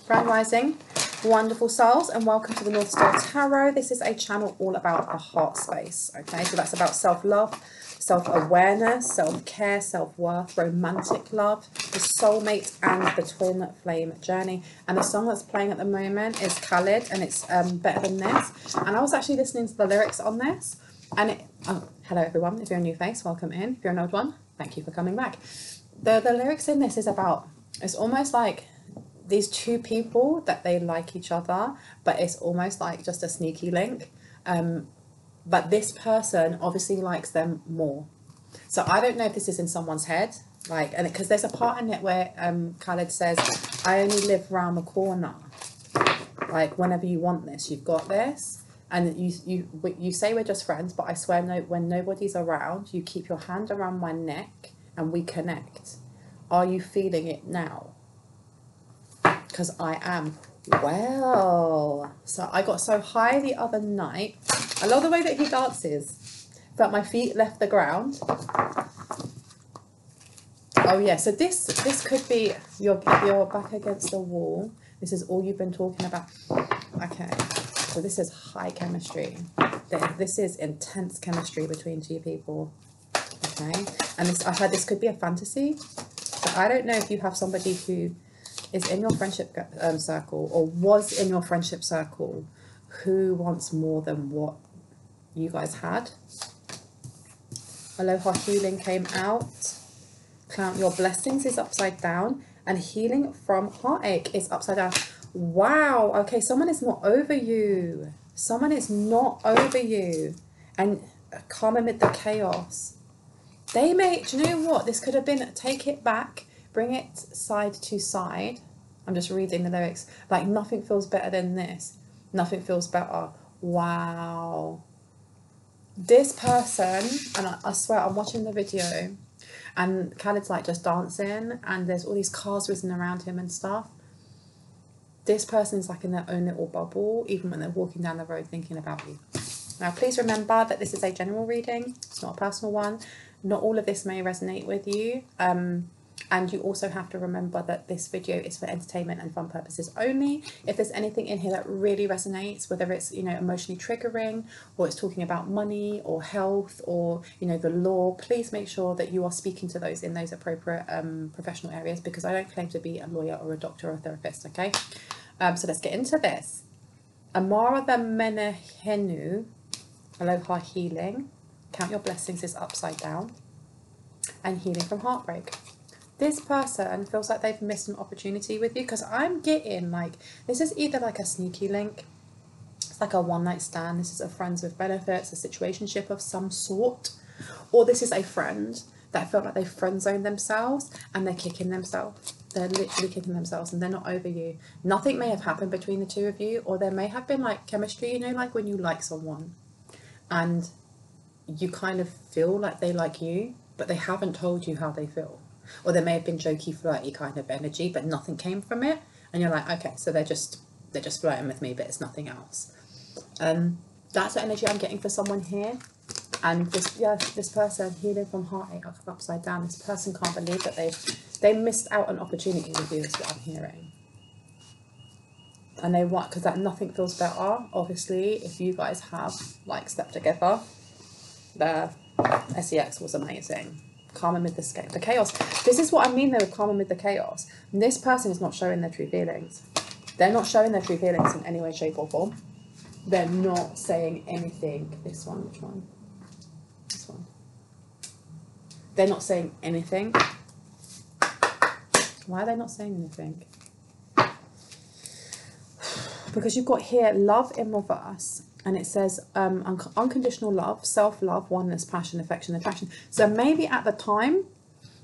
Grand Rising, wonderful souls, and welcome to the North Star Tarot. This is a channel all about the heart space, okay? So that's about self-love, self-awareness, self-care, self-worth, romantic love, the soulmate, and the twin flame journey. And the song that's playing at the moment is Khalid, and it's Better Than This. And I was actually listening to the lyrics on this, and hello everyone. If you're a new face, welcome in. If you're an old one, thank you for coming back. The lyrics in this is about, it's almost like these two people that they like each other, but it's almost like just a sneaky link. But this person obviously likes them more. So I don't know if this is in someone's head, like, and because there's a part in it where Khalid says, "I only live round the corner. Like, whenever you want this, you've got this." And you say we're just friends, but I swear, no, when nobody's around, you keep your hand around my neck and we connect. Are you feeling it now? Because I am. Well, so I got so high the other night. I love the way that he dances. Felt my feet left the ground. Oh yeah, so this could be you're back against the wall. This is all you've been talking about. Okay, so this is high chemistry. This is intense chemistry between two people. Okay, and I heard this could be a fantasy. So I don't know if you have somebody who is in your friendship circle or was in your friendship circle who wants more than what you guys had. Aloha Healing came out. Count Your Blessings is upside down, and Healing from Heartache is upside down. Wow, okay, someone is not over you. Someone is not over you. And calm amid the chaos. They may, do you know what? This could have been take it back, bring it side to side. I'm just reading the lyrics. Like, nothing feels better than this. Nothing feels better. Wow. This person, and I swear I'm watching the video, and Khaled's like just dancing, and there's all these cars whizzing around him and stuff. This person's like in their own little bubble, even when they're walking down the road thinking about you. Now, please remember that this is a general reading. It's not a personal one. Not all of this may resonate with you. And you also have to remember that this video is for entertainment and fun purposes only. If there's anything in here that really resonates, whether it's, you know, emotionally triggering, or it's talking about money or health or, you know, the law, please make sure that you are speaking to those in those appropriate professional areas, because I don't claim to be a lawyer or a doctor or a therapist, okay? So let's get into this. Amara the Menehenu, Aloha Healing, Count Your Blessings is upside down, and Healing from Heartbreak. This person feels like they've missed an opportunity with you, because I'm getting like, this is either like a sneaky link, it's like a one-night stand, this is a friends with benefits, a situationship of some sort, or this is a friend that felt like they friend zoned themselves and they're kicking themselves. They're literally kicking themselves and they're not over you. Nothing may have happened between the two of you, or there may have been like chemistry, you know, like when you like someone and you kind of feel like they like you, but they haven't told you how they feel. Or there may have been jokey, flirty kind of energy, but nothing came from it. And you're like, okay, so they're just flirting with me, but it's nothing else. That's the energy I'm getting for someone here. And this person, Healing from Heartache, upside down, this person can't believe that they missed out an opportunity with you, is what I'm hearing. And they want, because that nothing feels better. Obviously, if you guys have like slept together, the sex was amazing. Calm amid the chaos. This is what I mean though with calm amid the chaos. And this person is not showing their true feelings. They're not showing their true feelings in any way, shape or form. They're not saying anything. This one, which one? This one. They're not saying anything. Why are they not saying anything? Because you've got here love in reverse. And it says unconditional love, self-love, oneness, passion, affection, attraction. So maybe at the time,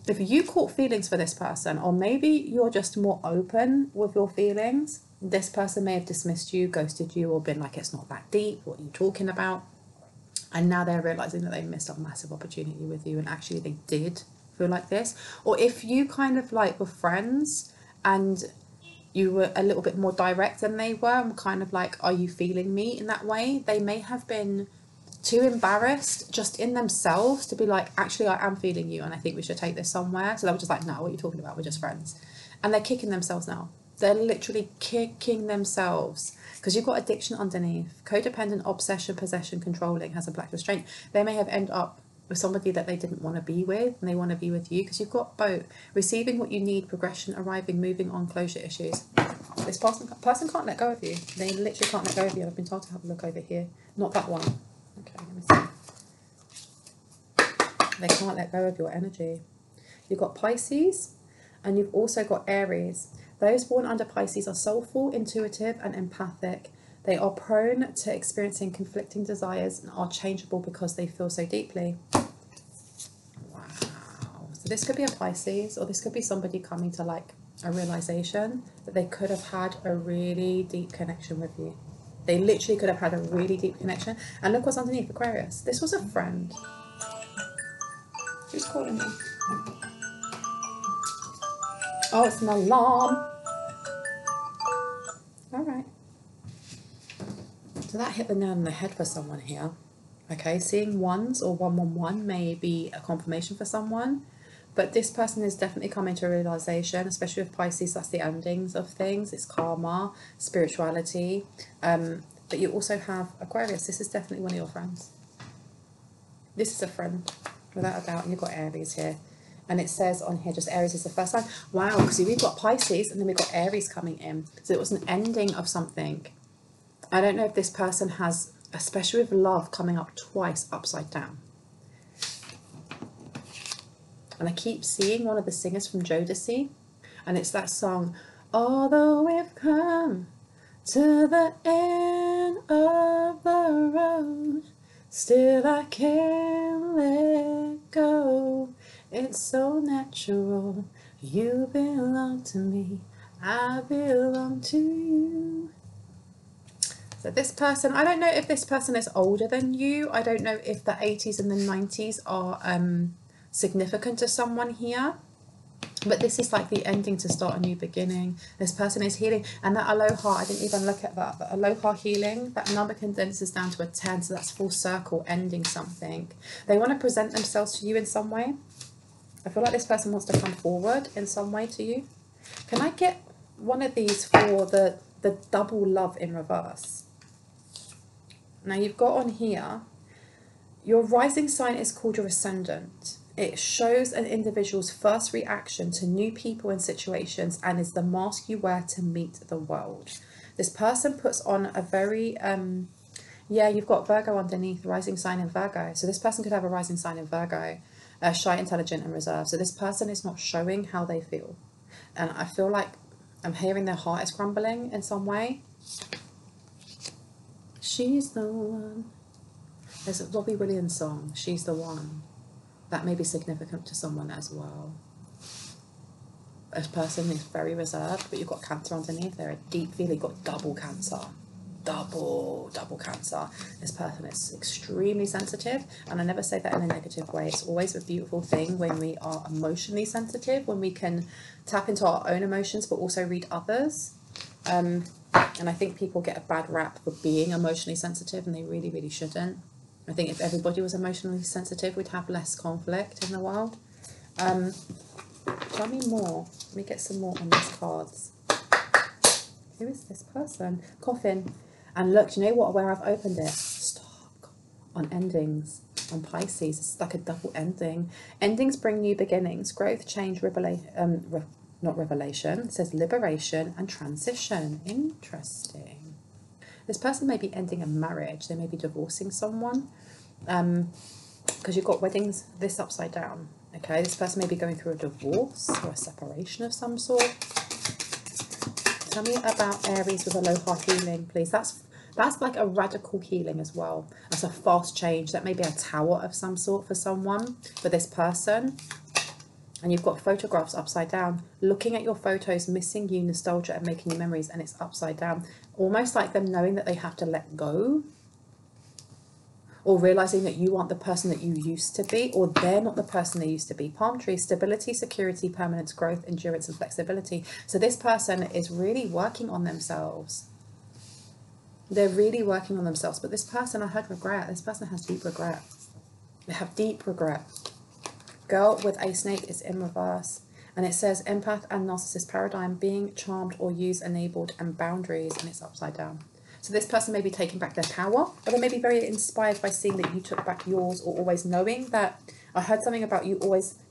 if you caught feelings for this person, or maybe you're just more open with your feelings, this person may have dismissed you, ghosted you, or been like, it's not that deep, what are you talking about? And now they're realizing that they missed a massive opportunity with you, and actually they did feel like this. Or if you kind of like were friends and you were a little bit more direct than they were, and kind of like, are you feeling me in that way? They may have been too embarrassed just in themselves to be like, actually, I am feeling you and I think we should take this somewhere. So they were just like, no, what are you talking about? We're just friends. And they're kicking themselves now. They're literally kicking themselves because you've got addiction underneath. Codependent, obsession, possession, controlling has a black restraint. They may have ended up with somebody that they didn't want to be with, and they want to be with you because you've got both. Receiving what you need, progression, arriving, moving on, closure issues. This person can't let go of you. They literally can't let go of you. I've been told to have a look over here. Not that one. Okay, let me see. They can't let go of your energy. You've got Pisces, and you've also got Aries. Those born under Pisces are soulful, intuitive, and empathic. They are prone to experiencing conflicting desires and are changeable because they feel so deeply. Wow. So this could be a Pisces, or this could be somebody coming to like a realization that they could have had a really deep connection with you. They literally could have had a really deep connection. And look what's underneath, Aquarius. This was a friend. Who's calling me? Oh, it's an alarm. All right. So that hit the nail on the head for someone here. Okay, seeing ones or 111 may be a confirmation for someone, but this person is definitely coming to a realization, especially with Pisces. That's the endings of things. It's karma, spirituality. But you also have Aquarius. This is definitely one of your friends. This is a friend, without a doubt. And you've got Aries here. And it says on here, just Aries is the first sign. Wow, because we've got Pisces and then we've got Aries coming in. So it was an ending of something. I don't know if this person has, especially with love coming up twice upside down. And I keep seeing one of the singers from Jodeci. And it's that song, although we've come to the end of the road, still I can't let go. It's so natural. You belong to me. I belong to you. So this person, I don't know if this person is older than you. I don't know if the 80s and the 90s are significant to someone here. But this is like the ending to start a new beginning. This person is healing. And that aloha, I didn't even look at that. But aloha healing, that number condenses down to a 10. So that's full circle, ending something. They want to present themselves to you in some way. I feel like this person wants to come forward in some way to you. Can I get one of these for the double love in reverse? Now you've got on here, your rising sign is called your ascendant. It shows an individual's first reaction to new people and situations and is the mask you wear to meet the world. This person puts on a very, yeah, you've got Virgo underneath, rising sign in Virgo. So this person could have a rising sign in Virgo, shy, intelligent, and reserved. So this person is not showing how they feel. And I feel like I'm hearing their heart is crumbling in some way. She's the one. There's a Robbie Williams song, She's the One. That may be significant to someone as well. This person is very reserved, but you've got Cancer underneath. They're a deep feeling. You've got double Cancer. Double Cancer. This person is extremely sensitive, and I never say that in a negative way. It's always a beautiful thing when we are emotionally sensitive, when we can tap into our own emotions, but also read others. And I think people get a bad rap for being emotionally sensitive, and they really, really shouldn't. I think if everybody was emotionally sensitive, we'd have less conflict in the world. Tell me more. Let me get some more on these cards. Who is this person? Coffin. And look, you know what? Where I've opened it. Stop. On endings. On Pisces. It's like a double ending. Endings bring new beginnings. Growth, change, not revelation. It says liberation and transition. Interesting. This person may be ending a marriage. They may be divorcing someone. Because you've got weddings this upside down. Okay, this person may be going through a divorce or a separation of some sort. Tell me about Aries with aloha healing, please. That's like a radical healing as well. That's a fast change. That may be a tower of some sort for someone, for this person. And you've got photographs upside down. Looking at your photos, missing you, nostalgia, and making you memories, and it's upside down. Almost like them knowing that they have to let go. Or realizing that you aren't the person that you used to be, or they're not the person they used to be. Palm tree, stability, security, permanence, growth, endurance, and flexibility. So this person is really working on themselves. They're really working on themselves. But this person, I heard regret. This person has deep regret. They have deep regret. Girl with a snake is in reverse. And it says empath and narcissist paradigm, being charmed or used, enabled, and boundaries, and it's upside down. So this person may be taking back their power, or they may be very inspired by seeing that you took back yours, or always knowing that, I heard something about you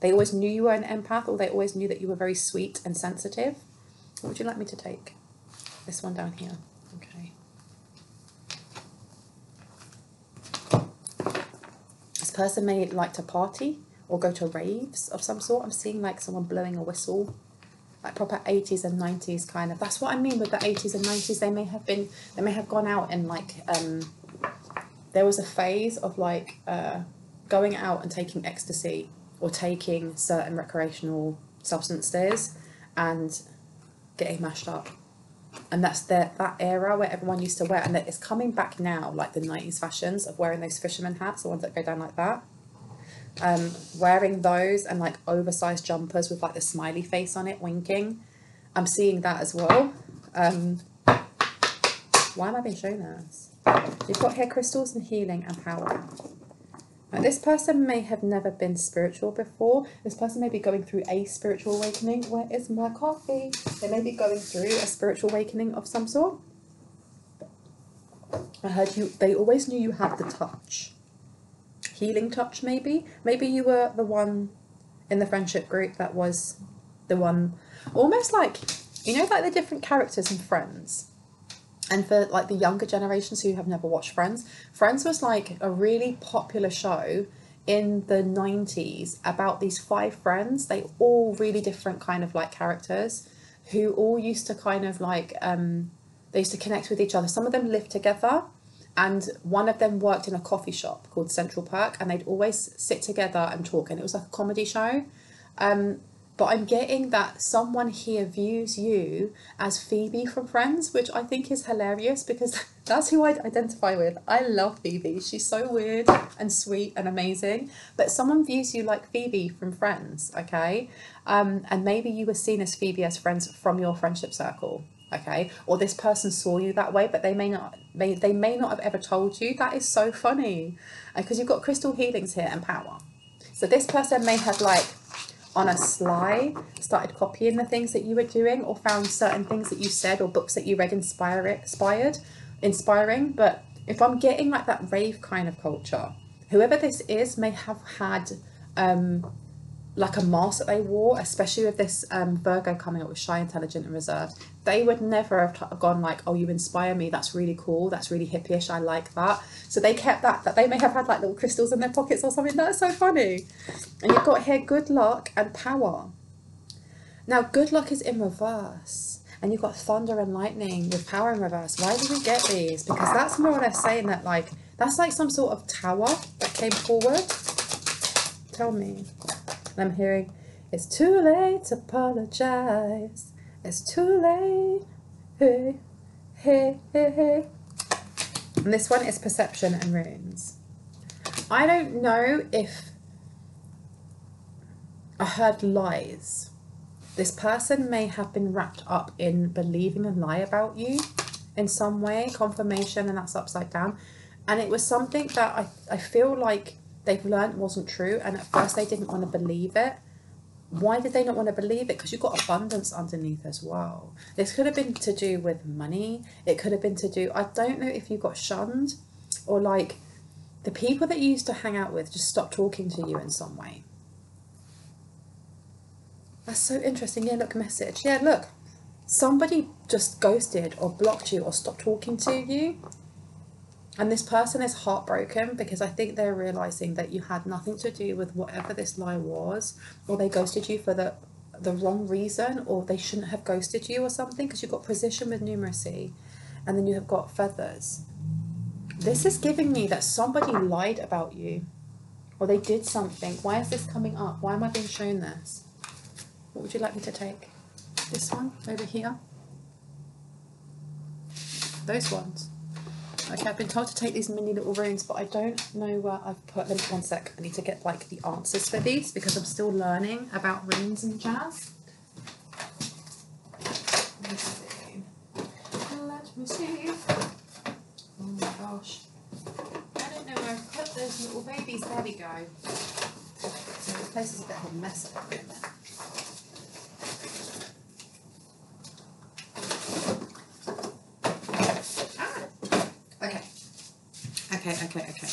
they always knew you were an empath, or they always knew that you were very sweet and sensitive. What would you like me to take? This one down here. Okay. This person may like to party or go to raves of some sort. I'm seeing like someone blowing a whistle, like proper 80s and 90s kind of. That's what I mean with the 80s and 90s. They may have gone out and like, there was a phase of like going out and taking ecstasy or taking certain recreational substances and getting mashed up. And that's that era where everyone used to wear, and it's coming back now, like the 90s fashions of wearing those fisherman hats, the ones that go down like that. Wearing those and like oversized jumpers with like the smiley face on it, winking. I'm seeing that as well. Why am I being shown this? You've got here crystals and healing and power. Now, this person may have never been spiritual before. This person may be going through a spiritual awakening. Where is my coffee? They may be going through a spiritual awakening of some sort. I heard they always knew you had the touch. Healing touch, maybe. Maybe you were the one in the friendship group that was the one, almost like, you know, like the different characters in Friends. And for like the younger generations who have never watched Friends, Friends was like a really popular show in the 90s about these 5 friends. They all really different kind of like characters who all used to kind of like, they used to connect with each other. Some of them lived together, and one of them worked in a coffee shop called Central Perk, and they'd always sit together and talk, and it was like a comedy show. But I'm getting that someone here views you as Phoebe from Friends, which I think is hilarious because that's who I identify with. I love Phoebe. She's so weird and sweet and amazing. But someone views you like Phoebe from Friends, okay? And maybe you were seen as Phoebe as Friends from your friendship circle, okay? Or this person saw you that way, but they may not have ever told you. That is so funny because you've got crystal healings here and power. So this person may have like, on a sly, started copying the things that you were doing, or found certain things that you said or books that you read inspiring. But if I'm getting like that rave kind of culture, whoever this is may have had like a mask that they wore, especially with this Virgo coming up with shy, intelligent and reserved. They would never have gone like, oh, you inspire me, that's really cool, that's really hippie-ish, I like that. So they kept that they may have had like little crystals in their pockets or something. That's so funny. And you've got here good luck and power. Now good luck is in reverse, and you've got thunder and lightning with power in reverse. Why do we get these? Because that's more or less saying that like, that's like some sort of tower that came forward. Tell me. And I'm hearing, it's too late to apologize. It's too late. Hey, hey, hey, hey. And this one is perception and runes. I don't know if I heard lies. This person may have been wrapped up in believing a lie about you in some way, confirmation, and that's upside down. And it was something that I feel like they've learned wasn't true, and at first they didn't want to believe it. Why did they not want to believe it? Because you've got abundance underneath as well. This could have been to do with money. It could have been to do, I don't know if you got shunned, or like the people that you used to hang out with just stopped talking to you in some way. That's so interesting. Yeah, look, message. Yeah, look, somebody just ghosted or blocked you or stopped talking to you. And this person is heartbroken because I think they're realizing that you had nothing to do with whatever this lie was, or they ghosted you for the wrong reason, or they shouldn't have ghosted you or something, because you've got position with numeracy and then you have got feathers. This is giving me that somebody lied about you, or they did something. Why is this coming up? Why am I being shown this? What would you like me to take? This one over here? Those ones? Okay, I've been told to take these mini little runes, but I don't know where I've put them. One sec, I need to get like the answers for these because I'm still learning about runes and jazz. Let me see. Oh my gosh. I don't know where I've put those little babies. There we go. So this place is a bit of a mess at the moment. Okay.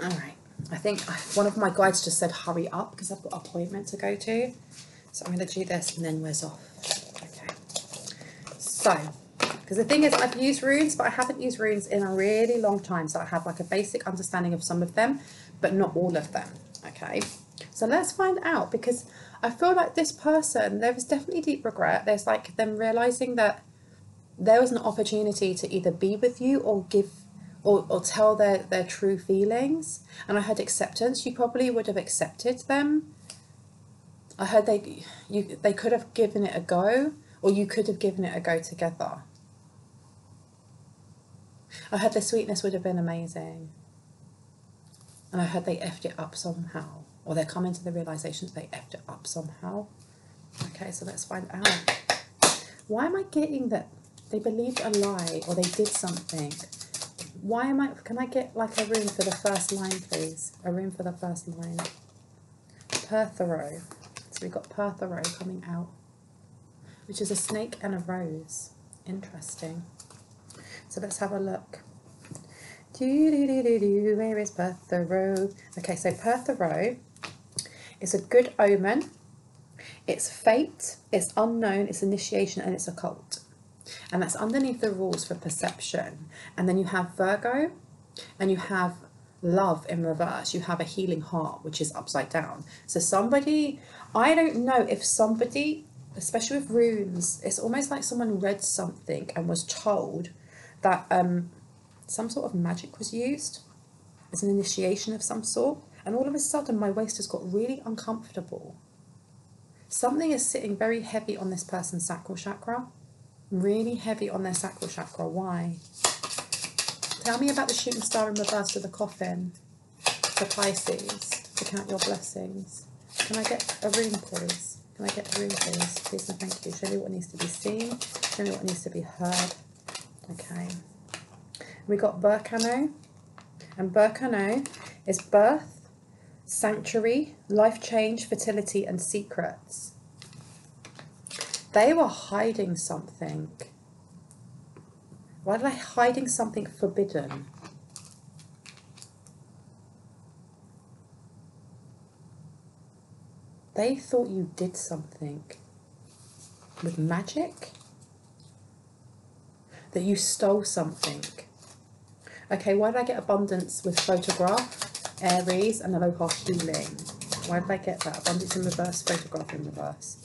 All right. I think one of my guides just said hurry up because I've got an appointment to go to. So I'm going to do this and then whiz off. Okay. So, because the thing is, I've used runes, but I haven't used runes in a really long time. So I have like a basic understanding of some of them, but not all of them. Okay. So let's find out, because I feel like this person, there was definitely deep regret. There's like them realizing that there was an opportunity to either be with you or give or tell their true feelings. And I heard acceptance. You probably would have accepted them. I heard they could have given it a go, or you could have given it a go together. I heard the sweetness would have been amazing. And I heard they effed it up somehow. Or they're coming to the realization that they effed it up somehow. Okay, so let's find out. Why am I getting that they believed a lie or they did something? Why am I... Can I get like a room for the first line, please? A room for the first line. Perthero. So we've got Perthero coming out, which is a snake and a rose. Interesting. So let's have a look. Where is Perthero? Okay, so Perthero is a good omen. It's fate, it's unknown, it's initiation, and it's occult. And that's underneath the rules for perception. And then you have Virgo, and you have love in reverse. You have a healing heart, which is upside down. So somebody, I don't know if somebody, especially with runes, it's almost like someone read something and was told that some sort of magic was used as an initiation of some sort. And all of a sudden, my waist has got really uncomfortable. Something is sitting very heavy on this person's sacral chakra. Really heavy on their sacral chakra. Why? Tell me about the shooting star in reverse to the coffin. For Pisces. To count your blessings. Can I get a room, please? Can I get a room, please? Please and thank you. Show me what needs to be seen. Show me what needs to be heard. Okay. We got Berkano. And Berkano is birth, sanctuary, life change, fertility, and secrets. They were hiding something. Why are they hiding something forbidden? They thought you did something with magic? That you stole something. Okay, why did I get abundance with photograph, Aries, and aloha healing? Why did I get that? Abundance in reverse, photograph in reverse.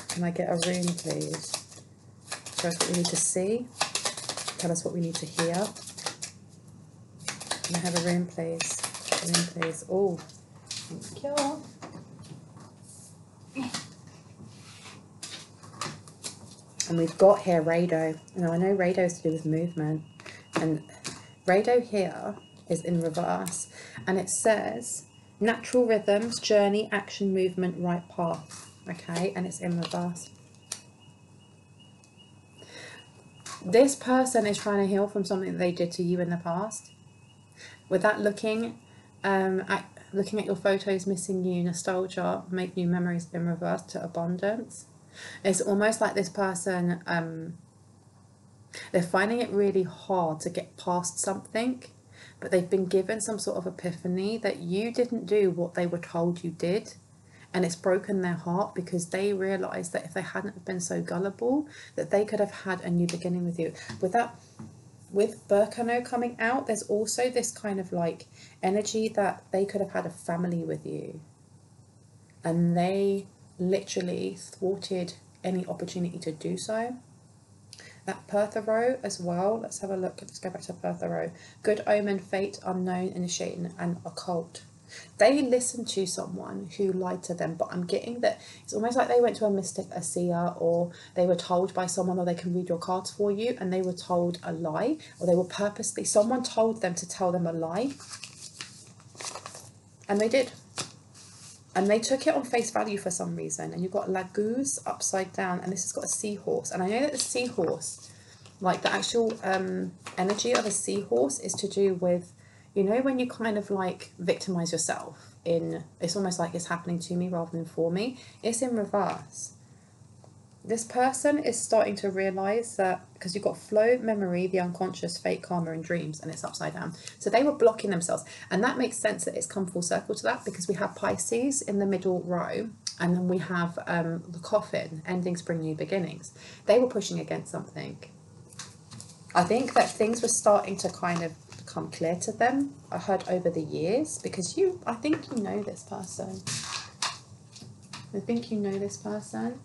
Can I get a room, please? Show us what we need to see. Tell us what we need to hear. Can I have a room, please? A room, please. Oh, thank you. And we've got here Rado. Now I know Rado is to do with movement. And Rado here is in reverse. And it says, natural rhythms, journey, action, movement, right path. Okay, and it's in reverse. This person is trying to heal from something that they did to you in the past. With that looking at your photos, missing you, nostalgia, make new memories in reverse to abundance. It's almost like this person, they're finding it really hard to get past something, but they've been given some sort of epiphany that you didn't do what they were told you did. And it's broken their heart because they realised that if they hadn't been so gullible, that they could have had a new beginning with you. With Berkano coming out, there's also this kind of like energy that they could have had a family with you. And they literally thwarted any opportunity to do so. That Perthero as well, let's have a look. Let's go back to Perthero. Good omen, fate, unknown, initiating, and occult. They listened to someone who lied to them, but I'm getting that it's almost like they went to a mystic, a seer, or they were told by someone, or they can read your cards for you, and they were told a lie, or they were purposely, someone told them to tell them a lie, and they did. And they took it on face value for some reason. And you've got Laguz upside down, and this has got a seahorse. And I know that the seahorse, like the actual energy of a seahorse is to do with, you know, when you kind of like victimize yourself in, it's almost like it's happening to me rather than for me. It's in reverse. This person is starting to realise that, because you've got flow, memory, the unconscious, fate, karma, and dreams, and it's upside down. So they were blocking themselves. And that makes sense that it's come full circle to that, because we have Pisces in the middle row, and then we have the coffin, ending, spring, new beginnings. They were pushing against something. I think that things were starting to kind of become clear to them, I heard over the years, because I think you know this person. I think you know this person.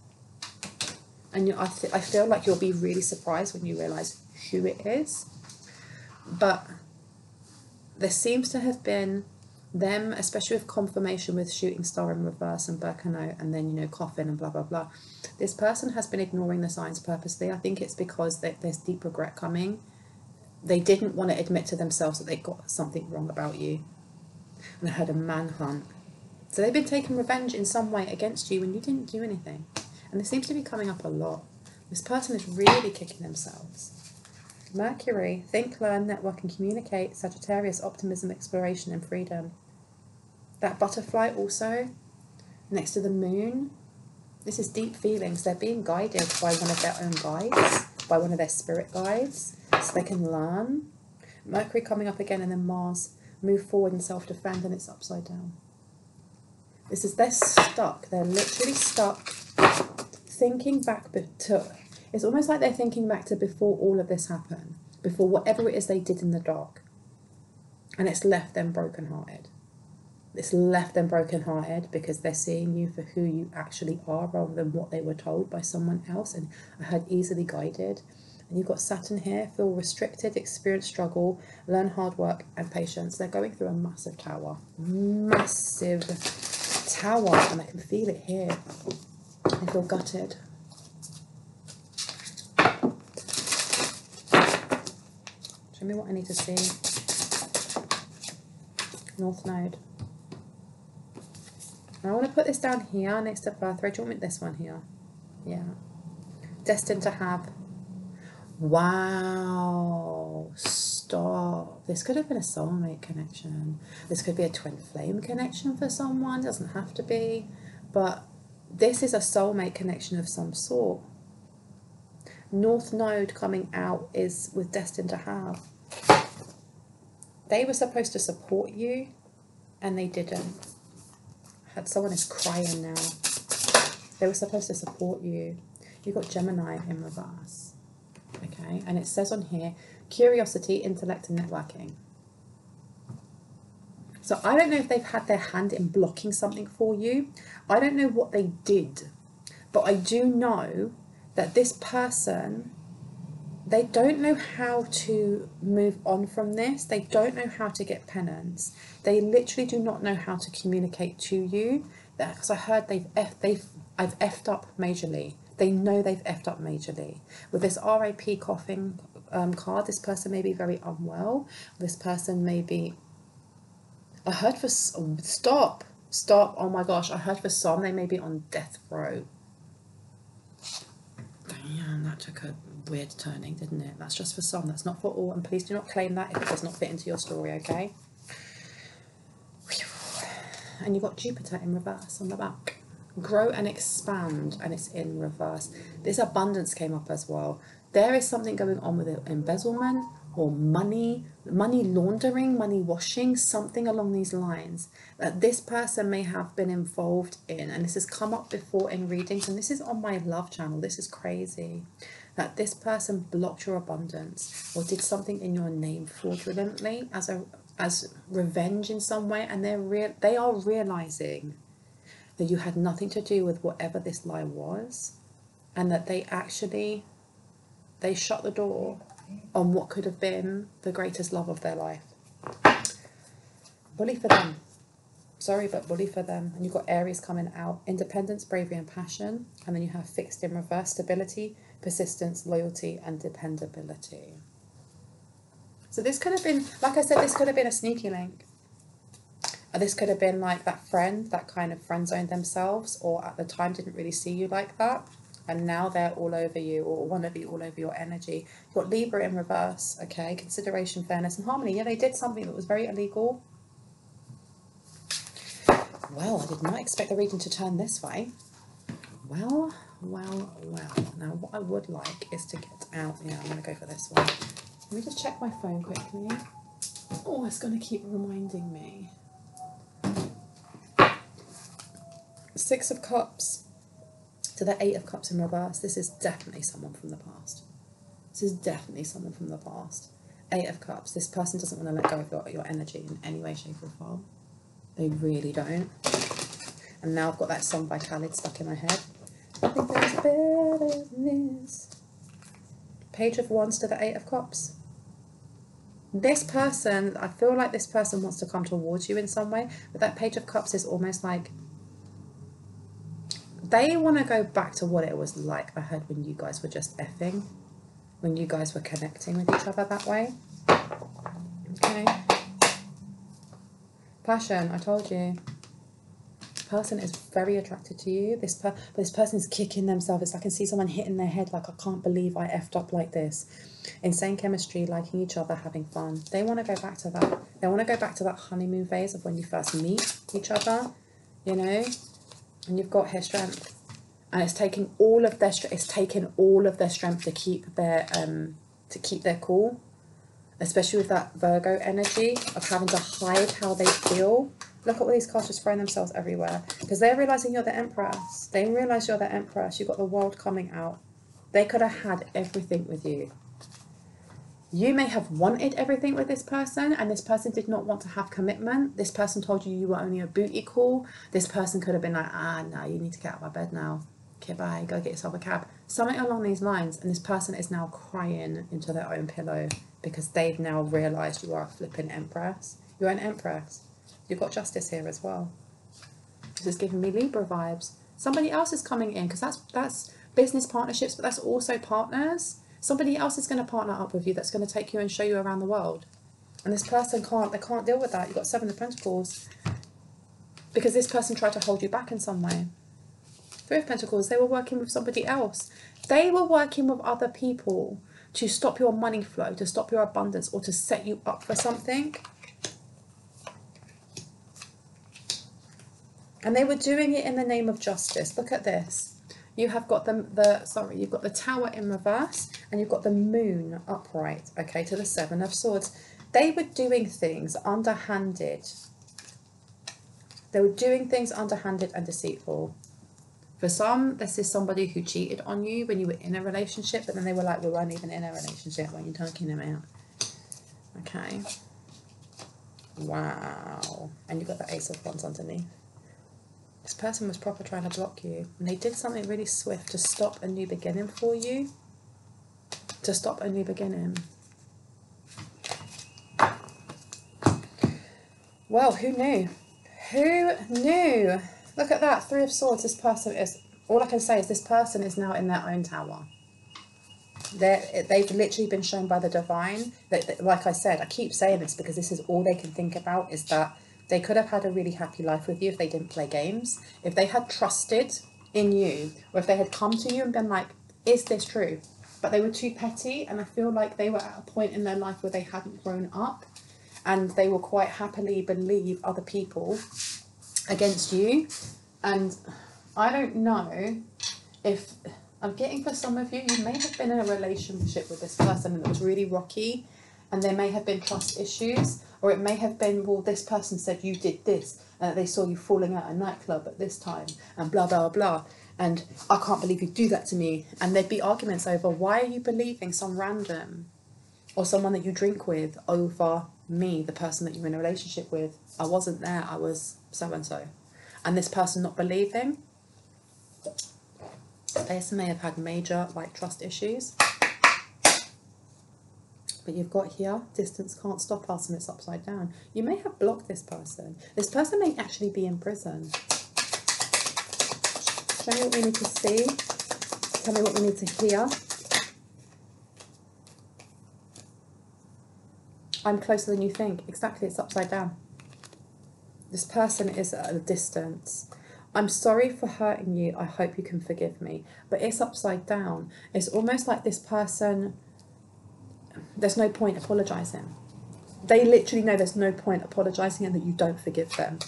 And I feel like you'll be really surprised when you realise who it is. But there seems to have been them, especially with confirmation with shooting star in reverse and Birkenau, and then, you know, coffin and blah, blah, blah. This person has been ignoring the signs purposely. I think it's because there's deep regret coming. They didn't want to admit to themselves that they got something wrong about you. And I heard a manhunt. So they've been taking revenge in some way against you when you didn't do anything. And this seems to be coming up a lot. This person is really kicking themselves. Mercury, think, learn, network and communicate. Sagittarius, optimism, exploration and freedom. That butterfly also, next to the moon. This is deep feelings. They're being guided by one of their own guides, by one of their spirit guides, so they can learn. Mercury coming up again, and then Mars, move forward and self-defend, and it's upside down. They're stuck. They're literally stuck. Thinking back to, it's almost like they're thinking back to before all of this happened, before whatever it is they did in the dark, and it's left them brokenhearted. It's left them brokenhearted because they're seeing you for who you actually are rather than what they were told by someone else. And I heard easily guided. And you've got Saturn here, feel restricted, experience struggle, learn hard work and patience. They're going through a massive tower, and I can feel it here. I feel gutted. Show me what I need to see. North Node. I want to put this down here next to birth rate. Do you want me this one here? Yeah. Destined to have. Wow. Stop. This could have been a soulmate connection. This could be a twin flame connection for someone. It doesn't have to be. But this is a soulmate connection of some sort. North Node coming out is with destined to have. They were supposed to support you and they didn't. Someone is crying now. They were supposed to support you. You've got Gemini in reverse. Okay, and it says on here, curiosity, intellect and networking. So I don't know if they've had their hand in blocking something for you. I don't know what they did. But I do know that this person, they don't know how to move on from this. They don't know how to get penance. They literally do not know how to communicate to you. Because I heard I've effed up majorly. They know they've effed up majorly. With this RAP coughing card, this person may be very unwell. This person may be, I heard for, stop, oh my gosh, I heard for some they may be on death row. Damn, that took a weird turning, didn't it? That's just for some, that's not for all, and please do not claim that if it does not fit into your story, okay? And you've got Jupiter in reverse on the back. Grow and expand, and it's in reverse. This abundance came up as well. There is something going on with embezzlement or money laundering, money washing, something along these lines that this person may have been involved in. And this has come up before in readings, and this is on my love channel. This is crazy. That this person blocked your abundance or did something in your name fraudulently as revenge in some way, and they are realizing that you had nothing to do with whatever this lie was, and that they shut the door on what could have been the greatest love of their life. Bully for them. Sorry, but bully for them. And you've got Aries coming out. Independence, bravery and passion. And then you have fixed in reverse, stability, persistence, loyalty and dependability. So this could have been, like I said, this could have been a sneaky link. This could have been like that friend that kind of friend zoned themselves, or at the time didn't really see you like that, and now they're all over you, or one of you all over your energy. You've got Libra in reverse, okay? Consideration, fairness and harmony. Yeah, they did something that was very illegal. Well, I did not expect the reading to turn this way. Well, Well. Now, what I would like is to get out. Yeah, I'm going to go for this one. Let me just check my phone quickly. Oh, it's going to keep reminding me. Six of Cups to the Eight of Cups in reverse. This is definitely someone from the past. This is definitely someone from the past. Eight of Cups. This person doesn't want to let go of your energy in any way, shape or form. They really don't. And now I've got that song by Khalid stuck in my head. I think there's better than this. Page of Wands to the Eight of Cups. This person, I feel like this person wants to come towards you in some way, but that Page of Cups is almost like they want to go back to what it was like, I heard, when you guys were just effing, when you guys were connecting with each other that way. Okay. Passion, I told you. Person is very attracted to you. But this person is kicking themselves. It's like I can see someone hitting their head like, I can't believe I effed up like this. Insane chemistry, liking each other, having fun. They want to go back to that. They want to go back to that honeymoon phase of when you first meet each other, you know, and you've got her strength. And it's taking all of their strength to keep their cool, especially with that Virgo energy of having to hide how they feel. Look at all these cards just throwing themselves everywhere because they're realizing you're the Empress. They realize you're the Empress. You've got the world coming out. They could have had everything with you. You may have wanted everything with this person, and this person did not want to have commitment. This person told you were only a booty call. This person could have been like, no, you need to get out of my bed now. Okay, bye, go get yourself a cab. Something along these lines, and this person is now crying into their own pillow because they've now realised you are a flipping Empress. You're an Empress. You've got justice here as well. This is giving me Libra vibes. Somebody else is coming in because that's business partnerships, but that's also partners. Somebody else is going to partner up with you that's going to take you and show you around the world. And this person can't deal with that. You've got Seven of Pentacles because this person tried to hold you back in some way. Three of Pentacles, they were working with somebody else. They were working with other people to stop your money flow, to stop your abundance, or to set you up for something. And they were doing it in the name of justice. Look at this. You have got you've got the Tower in reverse and you've got the Moon upright, okay, to the Seven of Swords. They were doing things underhanded. They were doing things underhanded and deceitful. For some, this is somebody who cheated on you when you were in a relationship, but then they were like, we weren't even in a relationship when you're talking them out. Okay. Wow. And you've got the Ace of Wands underneath. This person was proper trying to block you, and they did something really swift to stop a new beginning for you. To stop a new beginning. Well, who knew? Who knew? Look at that, Three of Swords. This person is, all I can say is this person is now in their own tower. They've literally been shown by the divine that, like I said, I keep saying this because this is all they can think about, is that they could have had a really happy life with you if they didn't play games. If they had trusted in you, or if they had come to you and been like, is this true? But they were too petty, and I feel like they were at a point in their life where they hadn't grown up, and they will quite happily believe other people against you. And I don't know if, I'm getting for some of you, you may have been in a relationship with this person and it was really rocky, and there may have been trust issues, or it may have been, well, this person said you did this, and they saw you falling out a nightclub at this time, and blah, blah, blah, and I can't believe you do that to me. And there'd be arguments over, why are you believing some random or someone that you drink with over me, the person that you're in a relationship with? I wasn't there, I was so-and-so. And this person not believing, they may have had major trust issues. But you've got here, distance can't stop us, and it's upside down. You may have blocked this person. This person may actually be in prison. Show me what we need to see. Tell me what we need to hear. I'm closer than you think. Exactly, it's upside down. This person is at a distance. I'm sorry for hurting you. I hope you can forgive me. But it's upside down. It's almost like this person, there's no point apologising. They literally know there's no point apologising and that you don't forgive them.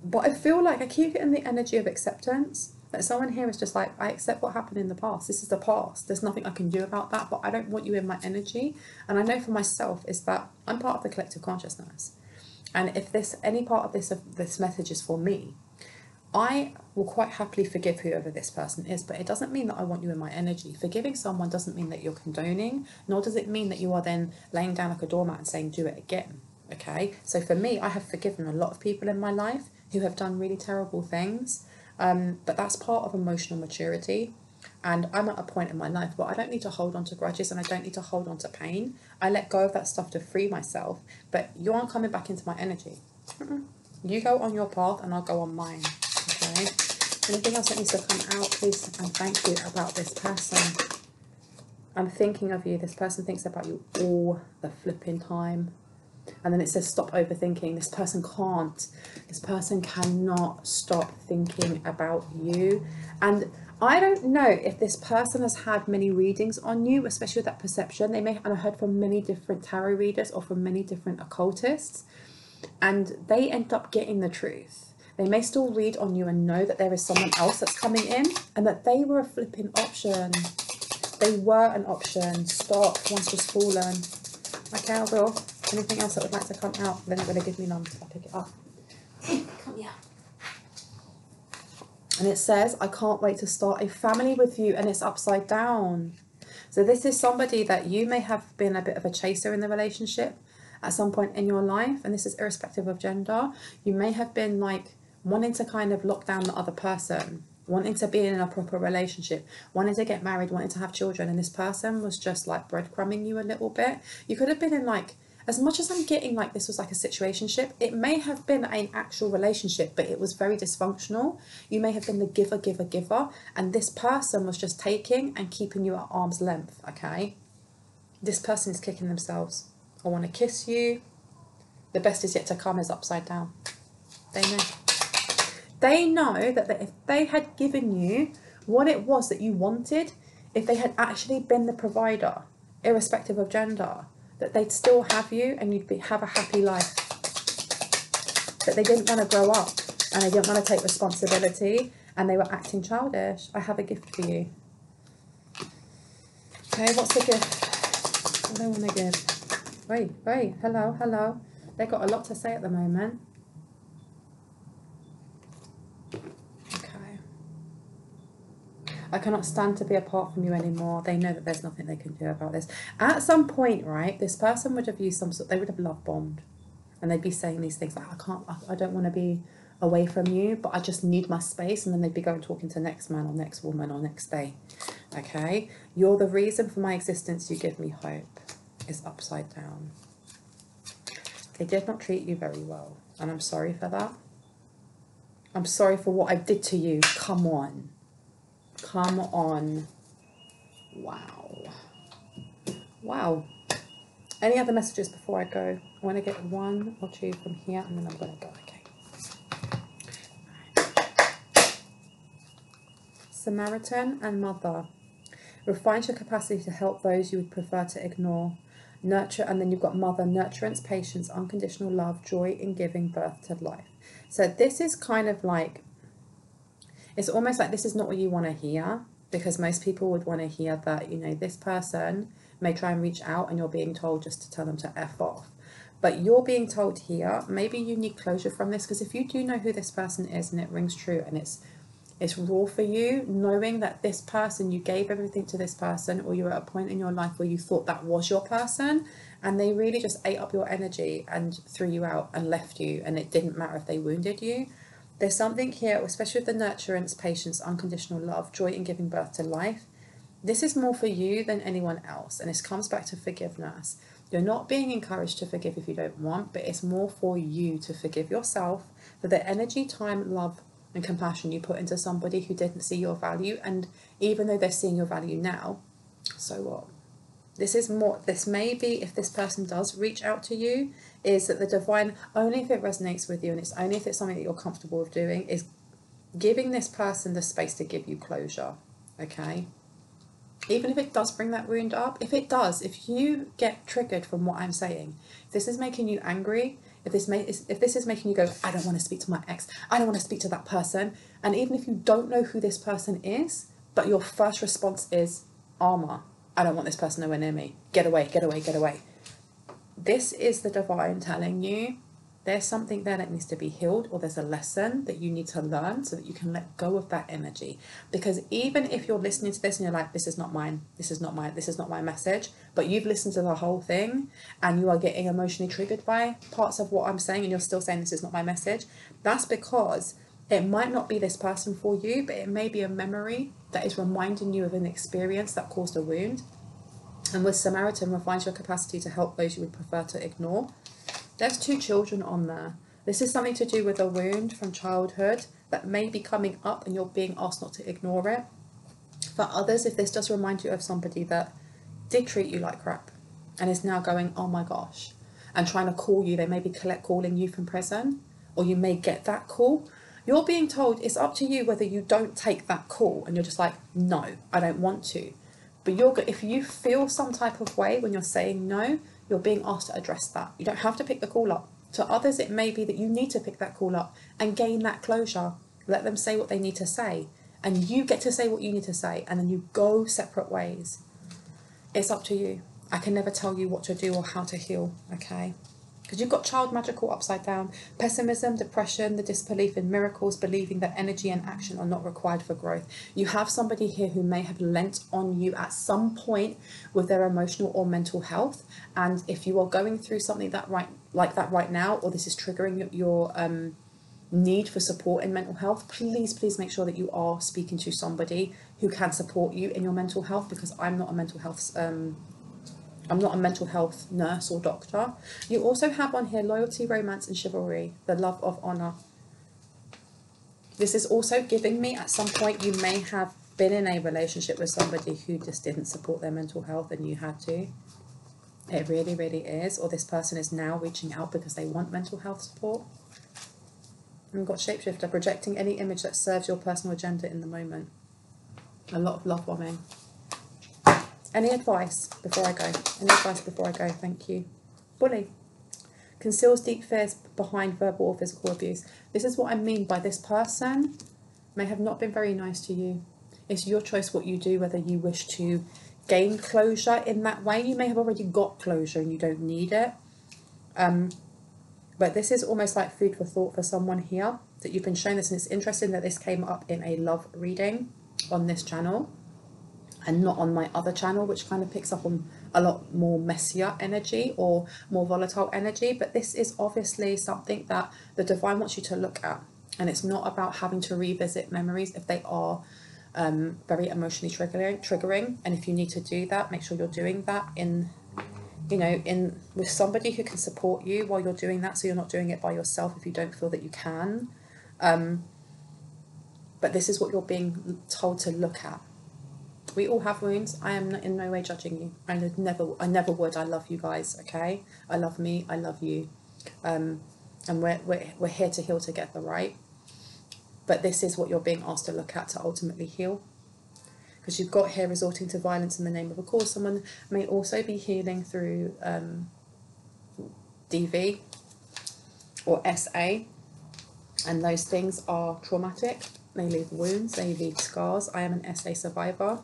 But I feel like I keep getting the energy of acceptance. That someone here is just like, I accept what happened in the past. This is the past. There's nothing I can do about that, but I don't want you in my energy. And I know for myself is that I'm part of the collective consciousness. And if any part of this message is for me, I will quite happily forgive whoever this person is, but it doesn't mean that I want you in my energy. Forgiving someone doesn't mean that you're condoning, nor does it mean that you are then laying down like a doormat and saying, do it again. Okay? So for me, I have forgiven a lot of people in my life who have done really terrible things. But that's part of emotional maturity. And I'm at a point in my life where I don't need to hold on to grudges and I don't need to hold on to pain. I let go of that stuff to free myself. But you aren't coming back into my energy. You go on your path and I'll go on mine. Okay? Anything else that needs to come out, please and thank you about this person. I'm thinking of you. This person thinks about you all the flipping time. And then it says stop overthinking. This person can't. This person cannot stop thinking about you. And I don't know if this person has had many readings on you, especially with that perception. They may have heard from many different tarot readers or from many different occultists. And they end up getting the truth. They may still read on you and know that there is someone else that's coming in and that they were a flipping option. They were an option. Stop. One's just fallen. Okay, I will. Anything else that would like to come out? They're not going to give me none, so I'll pick it up. Come here. And it says, I can't wait to start a family with you, and it's upside down. So this is somebody that you may have been a bit of a chaser in the relationship at some point in your life, and this is irrespective of gender. You may have been like wanting to kind of lock down the other person, wanting to be in a proper relationship, wanting to get married, wanting to have children, and this person was just like breadcrumbing you a little bit. You could have been in like, as much as I'm getting like this was like a situationship, it may have been an actual relationship, but it was very dysfunctional. You may have been the giver, and this person was just taking and keeping you at arm's length, okay? This person is kicking themselves. I want to kiss you. The best is yet to come is upside down. They know. They know that if they had given you what it was that you wanted, if they had actually been the provider, irrespective of gender, that they'd still have you and you'd have a happy life. That they didn't want to grow up and they didn't want to take responsibility and they were acting childish. I have a gift for you. Okay, what's the gift? What do I want to give? Wait, hello. They've got a lot to say at the moment. I cannot stand to be apart from you anymore. They know that there's nothing they can do about this. At some point, right, this person would have used they would have love bombed. And they'd be saying these things like, I don't want to be away from you, but I just need my space. And then they'd be going talking to next man or next woman or next day. Okay? You're the reason for my existence. You give me hope. Is upside down. They did not treat you very well. And I'm sorry for that. I'm sorry for what I did to you. Come on. Come on. Wow. Any other messages before I go? I want to get one or two from here and then I'm going to go. Okay. Samaritan and mother. Refines your capacity to help those you would prefer to ignore. Nurture, and then you've got mother, nurturance, patience, unconditional love, joy in giving birth to life. So this is kind of like, it's almost like this is not what you want to hear, because most people would want to hear that, you know, this person may try and reach out and you're being told just to tell them to F off. But you're being told here, maybe you need closure from this, because if you do know who this person is and it rings true and it's raw for you, knowing that this person, you gave everything to this person, or you're at a point in your life where you thought that was your person and they really just ate up your energy and threw you out and left you, and it didn't matter if they wounded you. There's something here, especially with the nurturance, patience, unconditional love, joy in giving birth to life. This is more for you than anyone else, and this comes back to forgiveness. You're not being encouraged to forgive if you don't want, but it's more for you to forgive yourself for the energy, time, love, and compassion you put into somebody who didn't see your value. And even though they're seeing your value now, so what? This is more, this may be, if this person does reach out to you, is that the divine, only if it resonates with you and it's only if it's something that you're comfortable with doing, is giving this person the space to give you closure. Okay? Even if it does bring that wound up, if it does, if you get triggered from what I'm saying, if this is making you angry, if this is making you go, I don't want to speak to my ex, I don't want to speak to that person, and even if you don't know who this person is, but your first response is armor, I don't want this person nowhere near me, get away, get away, get away. This is the divine telling you there's something there that needs to be healed, or there's a lesson that you need to learn so that you can let go of that energy. Because even if you're listening to this and you're like, this is not mine, this is not my message, but you've listened to the whole thing and you are getting emotionally triggered by parts of what I'm saying and you're still saying this is not my message, that's because it might not be this person for you, but it may be a memory that is reminding you of an experience that caused a wound. And with Samaritan, refines your capacity to help those you would prefer to ignore. There's 2 children on there. This is something to do with a wound from childhood that may be coming up and you're being asked not to ignore it. For others, if this does remind you of somebody that did treat you like crap and is now going, oh my gosh, and trying to call you, they may be calling you from prison, or you may get that call. You're being told it's up to you whether you don't take that call, and you're just like, no, I don't want to. But if you feel some type of way when you're saying no, you're being asked to address that. You don't have to pick the call up. To others, it may be that you need to pick that call up and gain that closure. Let them say what they need to say, and you get to say what you need to say, and then you go separate ways. It's up to you. I can never tell you what to do or how to heal, okay? Because you've got child magical upside down, pessimism, depression, the disbelief in miracles, believing that energy and action are not required for growth. You have somebody here who may have lent on you at some point with their emotional or mental health. And if you are going through something like that right now, or this is triggering your need for support in mental health, please make sure that you are speaking to somebody who can support you in your mental health, because I'm not a mental health nurse or doctor. You also have on here loyalty, romance and chivalry, the love of honour. This is also giving me, at some point you may have been in a relationship with somebody who just didn't support their mental health and you had to. It really, really is. Or this person is now reaching out because they want mental health support. And we've got shapeshifter, projecting any image that serves your personal agenda in the moment. A lot of love bombing. Any advice before I go? Any advice before I go? Thank you. Bully. Conceals deep fears behind verbal or physical abuse. This is what I mean by this person may have not been very nice to you. It's your choice what you do, whether you wish to gain closure in that way. You may have already got closure and you don't need it. But this is almost like food for thought for someone here, that you've been shown this, and it's interesting that this came up in a love reading on this channel and not on my other channel, which kind of picks up on a lot more messier energy or more volatile energy. But this is obviously something that the divine wants you to look at, and it's not about having to revisit memories if they are very emotionally triggering. And if you need to do that, make sure you're doing that with somebody who can support you while you're doing that, so you're not doing it by yourself if you don't feel that you can. But this is what you're being told to look at. We all have wounds. I am in no way judging you. I never would. I love you guys, okay? I love me, I love you. And we're here to heal together, right? But this is what you're being asked to look at to ultimately heal. Because you've got here resorting to violence in the name of a cause. Someone may also be healing through DV or SA. And those things are traumatic. They leave wounds, they leave scars. I am an SA survivor,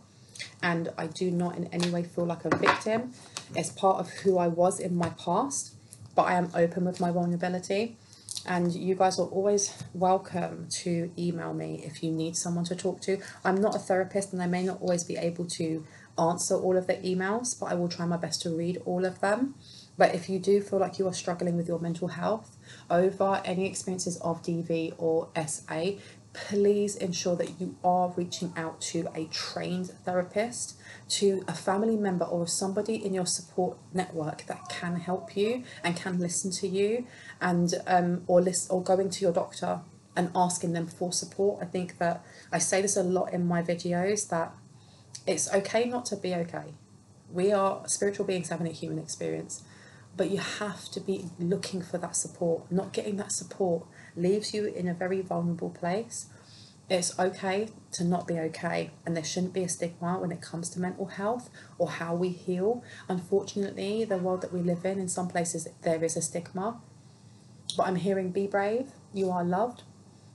and I do not in any way feel like a victim. It's part of who I was in my past, but I am open with my vulnerability. And you guys are always welcome to email me if you need someone to talk to. I'm not a therapist, and I may not always be able to answer all of the emails, but I will try my best to read all of them. But if you do feel like you are struggling with your mental health over any experiences of DV or SA, please ensure that you are reaching out to a trained therapist, to a family member or somebody in your support network that can help you and can listen to you, and or going to your doctor and asking them for support. I think that I say this a lot in my videos, that it's okay not to be okay. We are spiritual beings having a human experience, but you have to be looking for that support. Not getting that support leaves you in a very vulnerable place. It's okay to not be okay, and there shouldn't be a stigma when it comes to mental health or how we heal. Unfortunately, the world that we live in some places there is a stigma, but I'm hearing be brave, you are loved.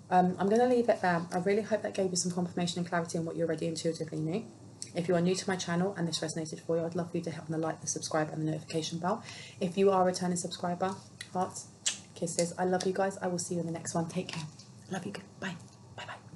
I'm going to leave it there. I really hope that gave you some confirmation and clarity on what you already intuitively knew. If you are new to my channel and this resonated for you, I'd love for you to hit on the like, the subscribe and the notification bell. If you are a returning subscriber, hearts, kisses. I love you guys. I will see you in the next one. Take care. Love you. Bye.